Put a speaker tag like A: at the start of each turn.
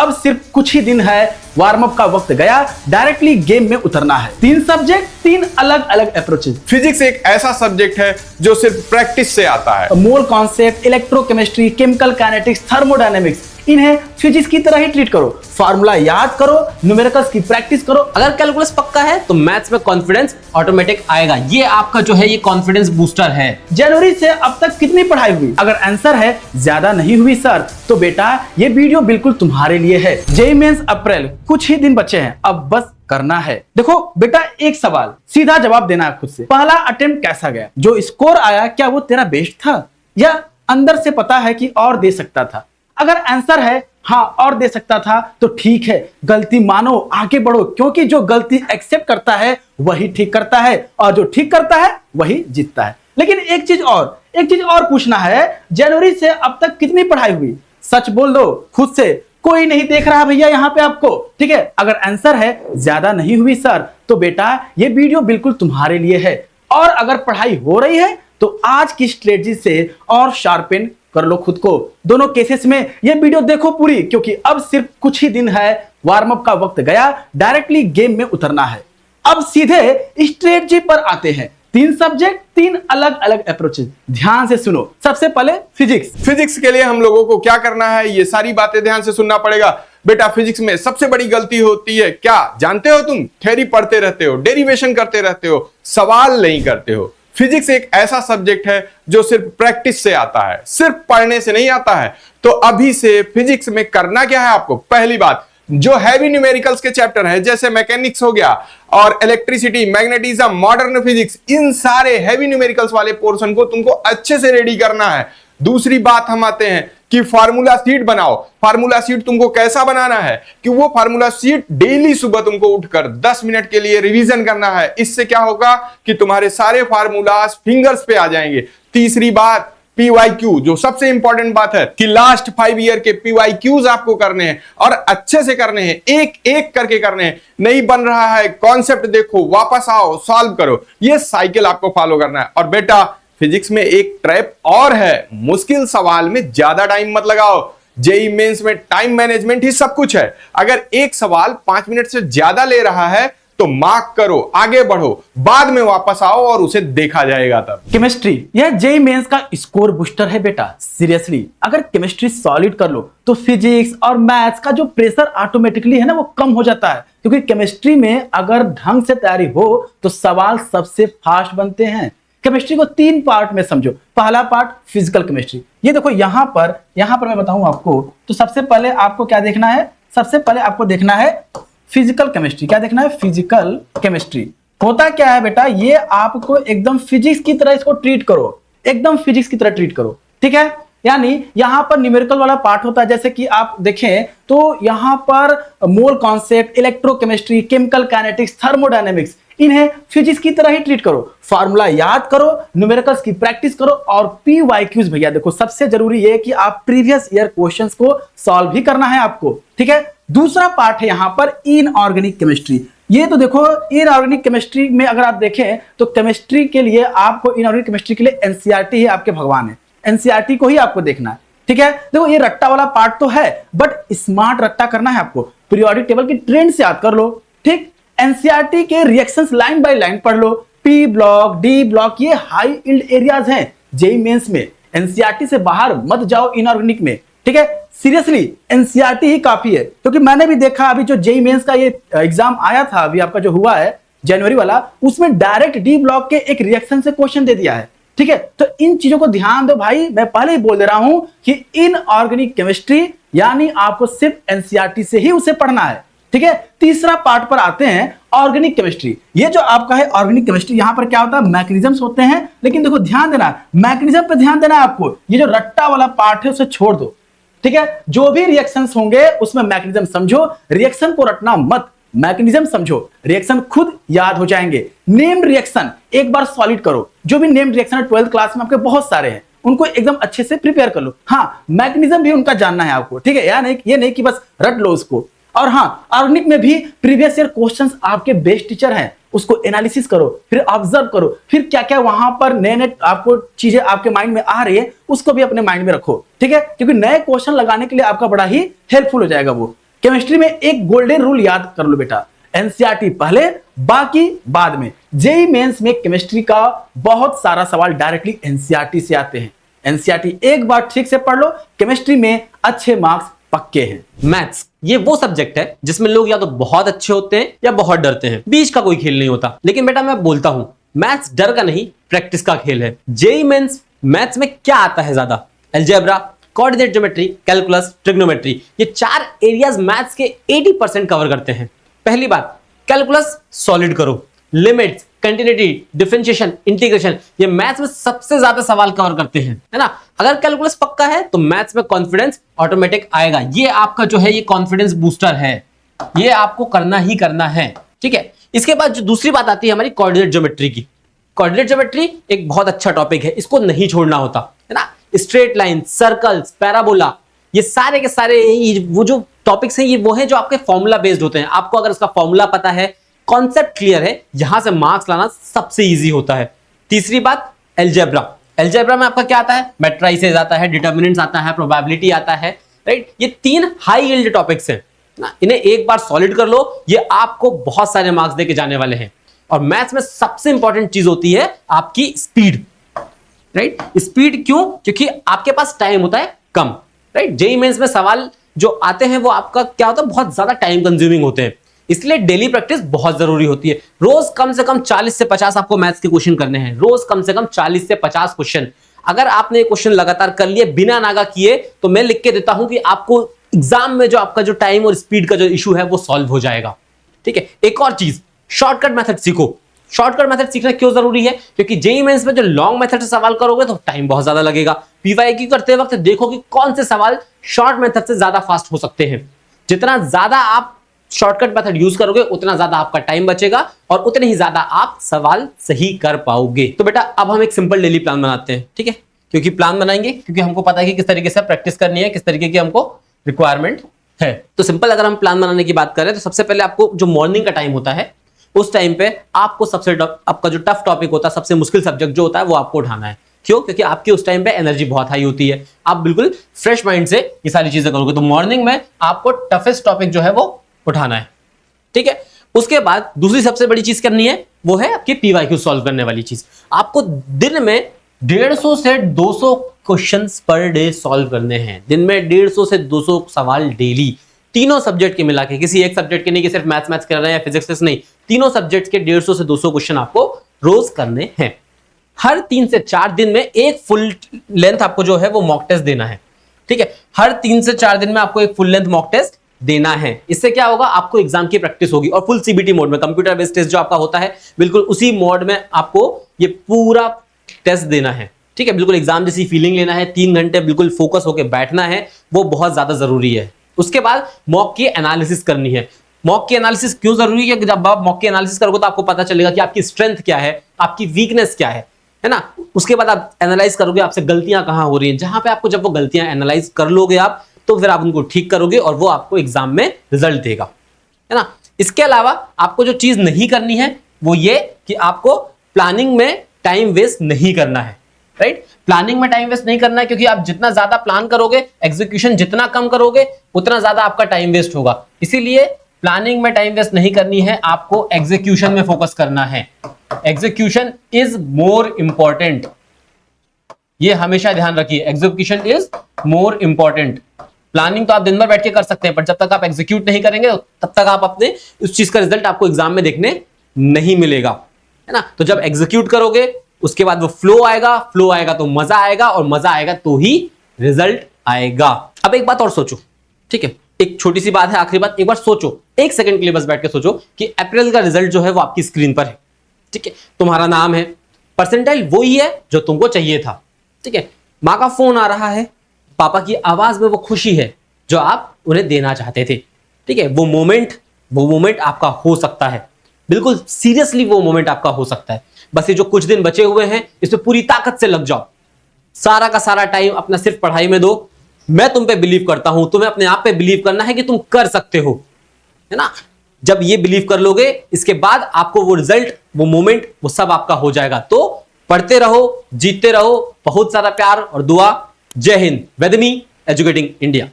A: अब सिर्फ कुछ ही दिन है, वार्म अप का वक्त गया, डायरेक्टली गेम में उतरना है। 3 सब्जेक्ट, 3 अलग अलग अप्रोचेस।
B: फिजिक्स एक ऐसा सब्जेक्ट है जो सिर्फ प्रैक्टिस से आता है।
A: Mole concept, electrochemistry, chemical kinetics, thermodynamics, इन्हें फिजिक्स की तरह ही ट्रीट करो। फार्मूला याद करो, न्यूमेरिकल्स की प्रैक्टिस करो।
C: अगर कैलकुलस पक्का है तो मैथ्स में कॉन्फिडेंस ऑटोमेटिक आएगा। ये आपका जो है ये कॉन्फिडेंस बूस्टर है।
A: जनवरी से अब तक कितनी पढ़ाई हुई? अगर आंसर है ज्यादा नहीं हुई सर, तो बेटा ये वीडियो बिल्कुल तुम्हारे लिए है। जेईई मेंस अप्रैल, कुछ ही दिन बचे हैं, अब बस करना है। देखो बेटा, एक सवाल सीधा जवाब देना है खुद से। पहला अटेम्प्ट कैसा गया? जो स्कोर आया क्या वो तेरा बेस्ट था, या अंदर से पता है कि और दे सकता था? अगर आंसर है हाँ और दे सकता था तो ठीक है, गलती मानो, आगे बढ़ो, क्योंकि जो गलती एक्सेप्ट करता है वही ठीक करता है, और जो ठीक करता है वही जीतता है। लेकिन एक चीज और पूछना है, जनवरी से अब तक कितनी पढ़ाई हुई? सच बोल दो खुद से, कोई नहीं देख रहा भैया यहाँ पे आपको, ठीक है? अगर आंसर है ज्यादा नहीं हुई सर, तो बेटा ये वीडियो बिल्कुल तुम्हारे लिए है। और अगर पढ़ाई हो रही है तो आज की स्ट्रेटजी से और शार्पेन कर लो खुद को। दोनों केसेस में ये वीडियो देखो पूरी, क्योंकि अब सिर्फ कुछ ही दिन है, वार्म अप का वक्त गया, डायरेक्टली गेम में उतरना है। अब सीधे स्ट्रेटजी पर आते हैं। 3 सब्जेक्ट, 3 अलग अलग अप्रोचेस। ध्यान से सुनो। सबसे पहले
B: फिजिक्स के लिए हम लोगों को क्या करना है, ये सारी बातें ध्यान से सुनना पड़ेगा। बेटा फिजिक्स में सबसे बड़ी गलती होती है क्या जानते हो? तुम थ्योरी पढ़ते रहते हो, डेरिवेशन करते रहते हो, सवाल नहीं करते हो। फिजिक्स एक ऐसा सब्जेक्ट है जो सिर्फ प्रैक्टिस से आता है, सिर्फ पढ़ने से नहीं आता है। तो अभी से फिजिक्स में करना क्या है आपको? पहली बात, जो हैवी न्यूमेरिकल्स के चैप्टर है जैसे मैकेनिक्स हो गया और इलेक्ट्रिसिटी, मैग्नेटिज्म, मॉडर्न फिजिक्स, इन सारे हैवी न्यूमेरिकल्स वाले पोर्शन को तुमको अच्छे से रेडी करना है। दूसरी बात हम आते हैं कि फार्मूला शीट बनाओ। फार्मूला शीट तुमको कैसा बनाना है कि वो फार्मूला शीट डेली सुबह तुमको उठकर 10 मिनट के लिए रिवीजन करना है। इससे क्या होगा कि तुम्हारे सारे फार्मूलास फिंगर्स पे आ जाएंगे। तीसरी बात, PYQ, जो सबसे इंपॉर्टेंट बात है कि लास्ट 5 ईयर के PYQs आपको करने हैं और अच्छे से करने हैं, एक एक करके करने हैं। नहीं बन रहा है, कॉन्सेप्ट देखो, वापस आओ, सॉल्व करो, ये साइकिल आपको फॉलो करना है। और बेटा फिजिक्स में एक ट्रैप और है, मुश्किल सवाल में ज्यादा टाइम मत लगाओ। जेईई मेंस में टाइम मैनेजमेंट ही सब कुछ है। अगर एक सवाल 5 मिनट से ज्यादा ले रहा है तो मार्क करो, आगे बढ़ो, बाद में वापस आओ और उसे देखा जाएगा तब।
A: केमिस्ट्री, यह जेईई मेंस का स्कोर बूस्टर है बेटा। सीरियसली, अगर केमिस्ट्री सॉलिड कर लो तो फिजिक्स और मैथ्स का जो प्रेशर ऑटोमेटिकली है ना वो कम हो जाता है, क्योंकि केमिस्ट्री में अगर ढंग से तैयारी हो तो सवाल सबसे फास्ट बनते हैं। केमिस्ट्री को 3 पार्ट में समझो। पहला पार्ट फिजिकल केमिस्ट्री। ये देखो यहाँ पर मैं बताऊं आपको, तो सबसे पहले आपको क्या देखना है? सबसे पहले आपको देखना है फिजिकल केमिस्ट्री। क्या देखना है? Physical chemistry. होता क्या है बेटा, ये आपको एकदम फिजिक्स की तरह इसको ट्रीट करो, एकदम फिजिक्स की तरह ट्रीट करो, ठीक है? यानी यहाँ पर न्यूमेरिकल वाला पार्ट होता है, जैसे कि आप देखें तो यहाँ पर mole concept, electrochemistry, chemical kinetics, thermodynamics, इन्हें फिजिक्स की तरह ही ट्रीट करो। फार्मूला याद करो, न्यूमेरिकल्स की प्रैक्टिस करो, और PYQs भैया देखो सबसे जरूरी है कि आप प्रीवियस ईयर क्वेश्चंस को सॉल्व भी करना है आपको, ठीक है? दूसरा पार्ट है यहाँ पर इनऑर्गेनिक केमिस्ट्री। ये तो देखो इनऑर्गेनिक केमिस्ट्री में अगर आप देखें तो केमिस्ट्री के लिए आपको, इनऑर्गेनिक केमिस्ट्री के लिए NCERT ही आपके भगवान है, NCERT को ही आपको देखना है, ठीक है? देखो ये रट्टा वाला पार्ट तो है, बट स्मार्ट रट्टा करना है आपको। पीरियोडिक टेबल की ट्रेंड से याद कर लो, ठीक? NCERT के रिएक्शंस लाइन बाय लाइन पढ़ लो। P ब्लॉक, D ब्लॉक, ये हाई यील्ड एरियाज हैं जेईई मेंस में। NCERT से बाहर मत जाओ इनऑर्गेनिक में, ठीक है? सीरियसली NCERT ही काफी है, क्योंकि मैंने भी देखा अभी जो जेईई मेंस का ये एग्जाम आया था, अभी आपका जो हुआ है जनवरी वाला, उसमें डायरेक्ट D ब्लॉक के एक रिएक्शन से क्वेश्चन दे दिया है, ठीक है? तो इन चीजों को ध्यान दो भाई। मैं पहले ही बोल दे रहा हूं कि इनऑर्गेनिक केमिस्ट्री यानी आपको सिर्फ NCERT से ही उसे पढ़ना है, ठीक है? तीसरा पार्ट पर आते हैं ऑर्गेनिक केमिस्ट्री। ये जो आपका है ऑर्गेनिक केमिस्ट्री, यहां पर क्या होता है? मैकेनिज्म्स होते हैं, लेकिन देखो ध्यान देना, मैकेनिज्म पे ध्यान देना है आपको। ये जो रट्टा वाला पार्ट है उसे छोड़ दो, ठीक है? जो भी रिएक्शंस होंगे उसमें मैकेनिज्म समझो, रिएक्शन को रटना मत, मैकेनिज्म समझो, रिएक्शन खुद याद हो जाएंगे। नेम्ड रिएक्शन एक बार सॉलिड करो। जो भी नेम्ड रिएक्शन है 12th क्लास में आपके बहुत सारे हैं, उनको एकदम अच्छे से प्रिपेयर कर लो। हाँ, मैकेनिज्म भी उनका जानना है आपको, ठीक है? ये नहीं कि बस रट लो उसको। और हाँ, ऑर्गेनिक में भी प्रीवियस ईयर क्वेश्चंस आपके बेस्ट टीचर हैं, उसको एनालिसिस करो, फिर ऑब्जर्व करो, फिर क्या क्या वहां पर नए आपको चीजें आपके माइंड में आ रही है उसको भी अपने माइंड में रखो, ठीक है? क्योंकि नए क्वेश्चन लगाने के लिए आपका बड़ा ही हेल्पफुल हो जाएगा वो। केमिस्ट्री में एक गोल्डन रूल याद कर लो बेटा, एनसीईआरटी पहले बाकी बाद में। जेई मेंस में केमिस्ट्री का बहुत सारा सवाल डायरेक्टली एनसीईआरटी से आते हैं। एनसीईआरटी एक बार ठीक से पढ़ लो, केमिस्ट्री में अच्छे मार्क्स पक्के हैं।
C: मैथ्स ये वो सब्जेक्ट है जिसमें लोग या तो बहुत अच्छे होते हैं या बहुत डरते हैं, बीच का कोई खेल नहीं होता। लेकिन बेटा मैं बोलता हूं, मैथ्स डर का नहीं, प्रैक्टिस का खेल है। जेई मेंस मैथ्स में क्या आता है ज्यादा? Algebra, coordinate geometry, calculus, trigonometry, ये 4 एरियाज मैथ्स के 80% कवर करते हैं। पहली बात, कैलकुलस सॉलिड करो, लिमिट्स, कंटिन्यूटी, डिफरेंशिएशन, इंटीग्रेशन, ये मैथ्स में सबसे ज्यादा सवाल कवर करते हैं, है ना। अगर कैलकुलस पक्का है तो मैथ्स में कॉन्फिडेंस ऑटोमेटिक आएगा। ये आपका जो है ये कॉन्फिडेंस बूस्टर है, ये आपको करना ही करना है, ठीक है। इसके बाद जो दूसरी बात आती है हमारी कोऑर्डिनेट ज्योमेट्री की। कोऑर्डिनेट ज्योमेट्री एक बहुत अच्छा टॉपिक है, इसको नहीं छोड़ना होता, है ना। स्ट्रेट लाइन, सर्कल्स, पैराबोला, ये सारे के सारे वो जो टॉपिक्स हैं, ये वो है जो आपके फॉर्मूला बेस्ड होते हैं। आपको अगर इसका फॉर्मूला पता है, कॉन्सेप्ट क्लियर है, यहां से मार्क्स लाना सबसे इजी होता है। तीसरी बात, अलजेब्रा। अलजेब्रा में आपका क्या आता है? मैट्रिसेस आता है, डिटर्मिनेंट्स आता है, प्रोबेबिलिटी आता है, राइट। ये 3 हाई यील्ड टॉपिक्स हैं ना, इन्हें एक बार सॉलिड कर लो, ये आपको बहुत सारे मार्क्स देके जाने वाले हैं। और मैथ्स में सबसे इंपॉर्टेंट चीज होती है आपकी स्पीड, राइट। स्पीड क्यों? क्योंकि आपके पास टाइम होता है कम, राइट। जेईई मेंस में सवाल जो आते हैं वो आपका क्या होता है, बहुत ज्यादा टाइम कंज्यूमिंग होते हैं, इसलिए डेली प्रैक्टिस बहुत जरूरी होती है। रोज कम से कम 40 से 50 आपको मैथ्स के क्वेश्चन करने हैं, रोज कम से कम 40 से 50 क्वेश्चन। अगर आपने ये क्वेश्चन लगातार कर लिए बिना नागा किए, तो मैं लिख के देता हूं कि आपको एग्जाम में जो आपका जो टाइम और स्पीड का जो इशू है वो सॉल्व हो जाएगा, ठीक है। एक और चीज, शॉर्टकट मेथड सीखो। शॉर्टकट मेथड सीखना क्यों जरूरी है? क्योंकि जेईई मेंस में जो लॉन्ग मेथड से सवाल करोगे तो टाइम बहुत ज्यादा लगेगा। पीवाईक्यू करते वक्त देखो कि कौन से सवाल शॉर्ट मेथड से ज्यादा फास्ट हो सकते हैं। जितना ज्यादा आप शॉर्टकट मेथड यूज करोगे उतना ज्यादा आपका टाइम बचेगा और उतने ही ज्यादा आप सवाल सही कर पाओगे। तो बेटा अब हम एक सिंपल डेली प्लान बनाते हैं, ठीक है। क्योंकि प्लान बनाएंगे क्योंकि हमको पता है कि किस तरीके से प्रैक्टिस करनी है, किस तरीके की हमको रिक्वायरमेंट है। तो सिंपल अगर हम प्लान बनाने की बात करें तो सबसे पहले आपको जो मॉर्निंग का टाइम होता है, उस टाइम पे आपको सबसे आपका जो टफ टॉपिक होता है, सबसे मुश्किल सब्जेक्ट जो होता है वो आपको उठाना है। क्यों? क्योंकि आपकी उस टाइम पे एनर्जी बहुत हाई होती है, आप बिल्कुल फ्रेश माइंड से ये सारी चीजें करोगे। तो मॉर्निंग में आपको टफेस्ट टॉपिक जो है वो उठाना है, ठीक है। उसके बाद दूसरी सबसे बड़ी चीज करनी है वो है आपकी पीवाईक्यू सॉल्व करने वाली चीज। आपको दिन में 150 से 200 क्वेश्चंस पर डे सॉल्व करने हैं। दिन में 150 से 200 सवाल डेली, तीनों सब्जेक्ट के मिला के, किसी एक सब्जेक्ट के नहीं कि सिर्फ मैथ्स कर रहे हैं या फिजिक्स नहीं, तीनों सब्जेक्ट के 150 से 200 क्वेश्चन आपको रोज करने हैं। हर 3 से 4 दिन में एक फुल लेंथ आपको जो है वो मॉक टेस्ट देना है, ठीक है। हर 3 से 4 दिन में आपको एक फुल लेंथ मॉक टेस्ट देना है। इससे क्या होगा, आपको एग्जाम की प्रैक्टिस होगी। और फुल सीबीटी मोड में, कंप्यूटर बेस्ड टेस्ट जो आपका होता है, बिल्कुल उसी मोड में आपको ये पूरा टेस्ट देना है, ठीक है। बिल्कुल एग्जाम जैसी फीलिंग लेना है, 3 घंटे बिल्कुल फोकस होकर बैठना है, वो बहुत ज्यादा जरूरी है। उसके बाद मॉक की एनालिसिस करनी है। मॉक की एनालिसिस क्यों जरूरी है? कि जब आप मॉक की एनालिसिस करोगे तो आपको पता चलेगा कि आपकी स्ट्रेंथ क्या है, आपकी वीकनेस क्या है ना। उसके बाद आप एनालाइज करोगे आपसे गलतियां कहां हो रही हैं, जहां पे आपको जब वो गलतियां एनालाइज कर लोगे आप, तो फिर आप उनको ठीक करोगे और वो आपको एग्जाम में रिजल्ट देगा, है ना। इसके अलावा आपको जो चीज नहीं करनी है वो ये कि आपको प्लानिंग में टाइम वेस्ट नहीं करना है, राइट। प्लानिंग में टाइम वेस्ट नहीं करना है क्योंकि आप जितना ज्यादा प्लान करोगे, एग्जीक्यूशन जितना कम करोगे, उतना ज्यादा आपका टाइम वेस्ट होगा। इसीलिए प्लानिंग में टाइम वेस्ट नहीं करनी है, आपको एग्जीक्यूशन में फोकस करना है। एग्जीक्यूशन इज मोर इंपॉर्टेंट, ये हमेशा ध्यान रखिए। Execution is more important. Planning तो आप दिन भर बैठ के कर सकते हैं, पर जब तक आप एग्जीक्यूट नहीं करेंगे तब तक आप अपने उस चीज का रिजल्ट आपको एग्जाम में देखने नहीं मिलेगा, है ना। तो जब एग्जीक्यूट करोगे उसके बाद वो फ्लो आएगा तो मजा आएगा, और मजा आएगा तो ही रिजल्ट आएगा। अब एक बात और सोचो, ठीक है, एक छोटी सी बात है, आखिरी बात, एक बार सोचो, 1 सेकंड के लिए बस बैठ के सोचो कि अप्रैल का रिजल्ट जो है वो आपकी स्क्रीन पर है, ठीक है। तुम्हारा नाम है, परसेंटाइल वो ही है जो तुमको चाहिए था, ठीक है। माँ का फोन आ रहा है, पापा की आवाज में वो खुशी है जो आप उन्हें देना चाहते थे, ठीक है। वो मोमेंट आपका हो सकता है, बिल्कुल सीरियसली वो मोमेंट आपका हो सकता है। बस ये जो कुछ दिन बचे हुए हैं इसमें पूरी ताकत से लग जाओ, सारा का सारा टाइम अपना सिर्फ पढ़ाई में दो। मैं तुम पे बिलीव करता हूं, तुम्हें अपने आप पे बिलीव करना है कि तुम कर सकते हो, है ना। जब ये बिलीव कर लोगे, इसके बाद आपको वो रिजल्ट, वो मोमेंट, वो सब आपका हो जाएगा। तो पढ़ते रहो, जीतते रहो, बहुत सारा प्यार और दुआ। जय हिंद। Vedemy educating India.